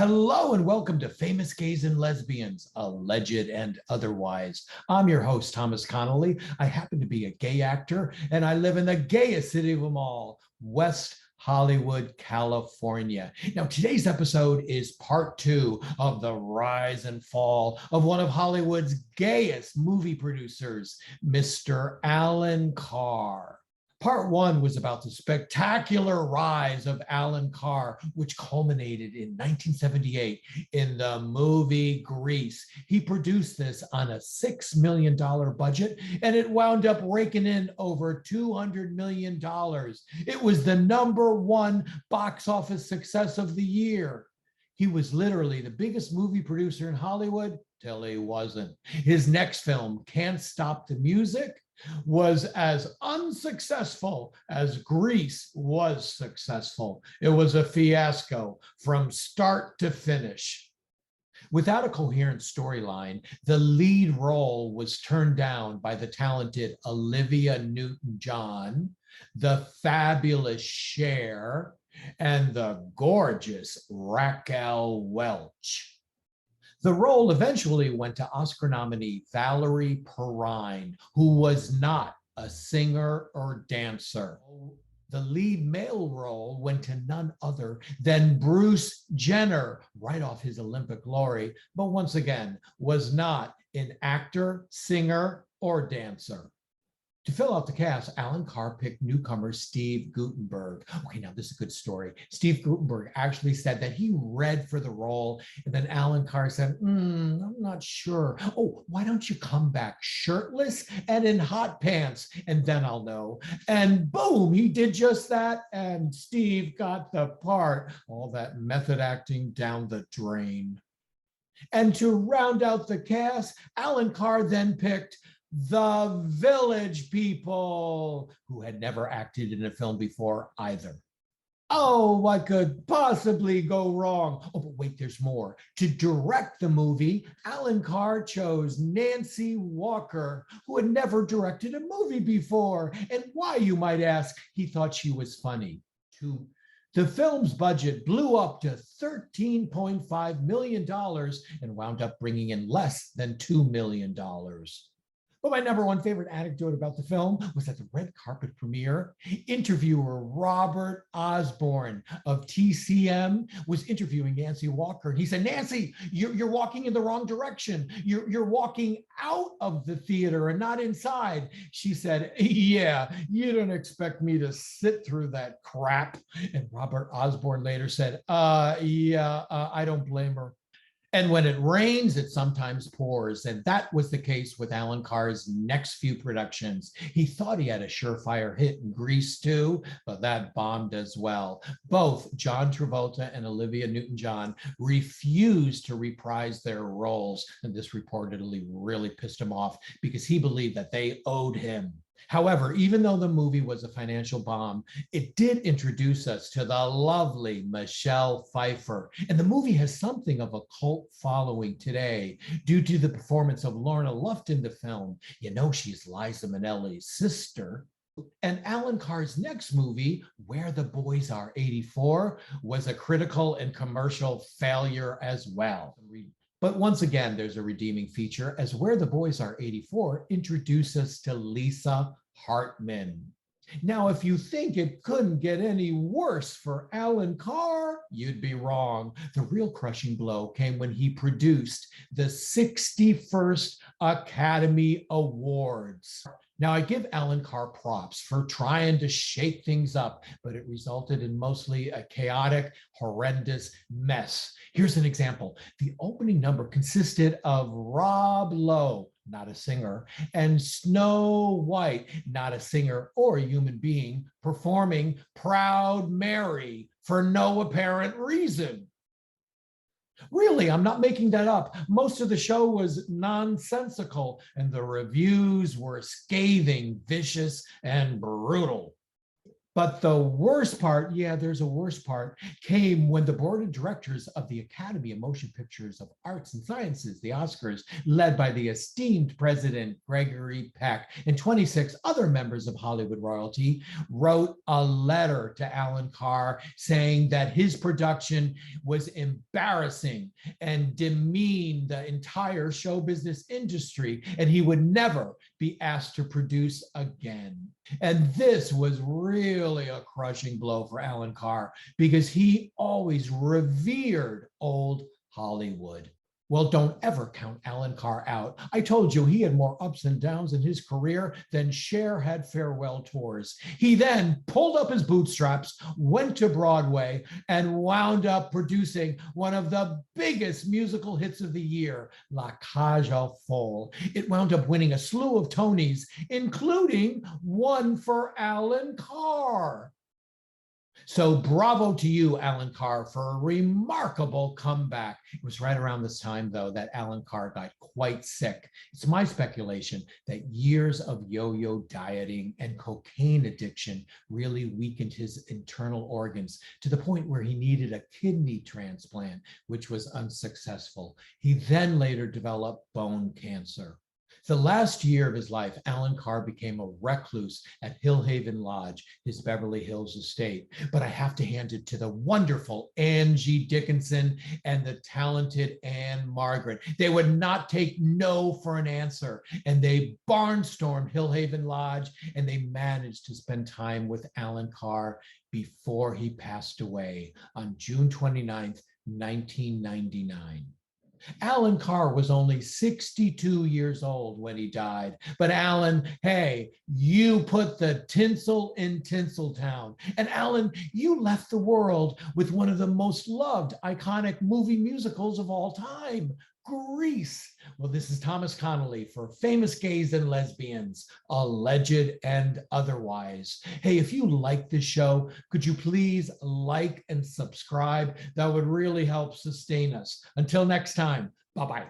Hello and welcome to Famous Gays and Lesbians, Alleged and Otherwise. I'm your host, Thomas Connolly. I happen to be a gay actor and I live in the gayest city of them all, West Hollywood, California. Now, today's episode is part 2 of the rise and fall of one of Hollywood's gayest movie producers, Mr. Alan Carr. Part 1 was about the spectacular rise of Alan Carr, which culminated in 1978 in the movie Grease. He produced this on a $6 million budget, and it wound up raking in over $200 million. It was the #1 box office success of the year. He was literally the biggest movie producer in Hollywood till he wasn't. His next film, Can't Stop the Music, was as unsuccessful as Grease was successful. It was a fiasco from start to finish. Without a coherent storyline, the lead role was turned down by the talented Olivia Newton-John, the fabulous Cher, and the gorgeous Raquel Welch. The role eventually went to Oscar nominee Valerie Perrine, who was not a singer or dancer. The lead male role went to none other than Bruce Jenner, right off his Olympic glory, but once again was not an actor, singer, or dancer. To fill out the cast, Alan Carr picked newcomer Steve Guttenberg. Okay, now this is a good story. Steve Guttenberg actually said that he read for the role, and then Alan Carr said, I'm not sure. Oh, why don't you come back shirtless and in hot pants, and then I'll know. And boom, he did just that, and Steve got the part. All that method acting down the drain. And to round out the cast, Alan Carr then picked the Village People, who had never acted in a film before either. Oh, what could possibly go wrong? Oh, but wait, there's more. To direct the movie, Alan Carr chose Nancy Walker, who had never directed a movie before. And why, you might ask? He thought she was funny. The film's budget blew up to $13.5 million and wound up bringing in less than $2 million. But my #1 favorite anecdote about the film was at the red carpet premiere. Interviewer Robert Osborne of TCM was interviewing Nancy Walker. And he said, Nancy, you're walking in the wrong direction. You're walking out of the theater and not inside. She said, yeah, you don't expect me to sit through that crap. And Robert Osborne later said, I don't blame her. And when it rains, it sometimes pours. And that was the case with Alan Carr's next few productions. He thought he had a surefire hit in Grease 2, but that bombed as well. Both John Travolta and Olivia Newton-John refused to reprise their roles. And this reportedly really pissed him off because he believed that they owed him. However, even though the movie was a financial bomb, it did introduce us to the lovely Michelle Pfeiffer. And the movie has something of a cult following today due to the performance of Lorna Luft in the film. You know, she's Liza Minnelli's sister. And Alan Carr's next movie, Where the Boys Are 84, was a critical and commercial failure as well. But once again, there's a redeeming feature, as Where the Boys Are 84 introduces us to Lisa Hartman. Now, if you think it couldn't get any worse for Alan Carr, you'd be wrong. The real crushing blow came when he produced the 61st Academy Awards. Now, I give Alan Carr props for trying to shake things up, but it resulted in mostly a chaotic, horrendous mess. Here's an example. The opening number consisted of Rob Lowe, not a singer, and Snow White, not a singer or a human being, performing Proud Mary for no apparent reason. Really, I'm not making that up. Most of the show was nonsensical, and the reviews were scathing, vicious, and brutal. But the worst part, yeah, there's a worst part, came when the board of directors of the Academy of Motion Pictures of Arts and Sciences, the Oscars, led by the esteemed president Gregory Peck and 26 other members of Hollywood royalty, wrote a letter to Alan Carr saying that his production was embarrassing and demeaned the entire show business industry, and he would never be asked to produce again. And this was really a crushing blow for Alan Carr because he always revered old Hollywood. Well, don't ever count Alan Carr out. I told you he had more ups and downs in his career than Cher had farewell tours. He then pulled up his bootstraps, went to Broadway, and wound up producing one of the biggest musical hits of the year, La Cage aux Folles. It wound up winning a slew of Tonys, including one for Alan Carr. So bravo to you, Alan Carr, for a remarkable comeback. It was right around this time, though, that Alan Carr got quite sick. It's my speculation that years of yo-yo dieting and cocaine addiction really weakened his internal organs to the point where he needed a kidney transplant, which was unsuccessful. He then later developed bone cancer. The last year of his life, Alan Carr became a recluse at Hillhaven Lodge, his Beverly Hills estate. But I have to hand it to the wonderful Angie Dickinson and the talented Anne Margaret. They would not take no for an answer, and they barnstormed Hillhaven Lodge, and they managed to spend time with Alan Carr before he passed away on June 29th, 1999. Alan Carr was only 62 years old when he died. But Alan, hey, you put the tinsel in Tinseltown. And Alan, you left the world with one of the most loved iconic movie musicals of all time, Grease. Well, this is Thomas Connolly for Famous Gays and Lesbians, Alleged and Otherwise. Hey, if you like this show, could you please like and subscribe? That would really help sustain us. Until next time, bye-bye.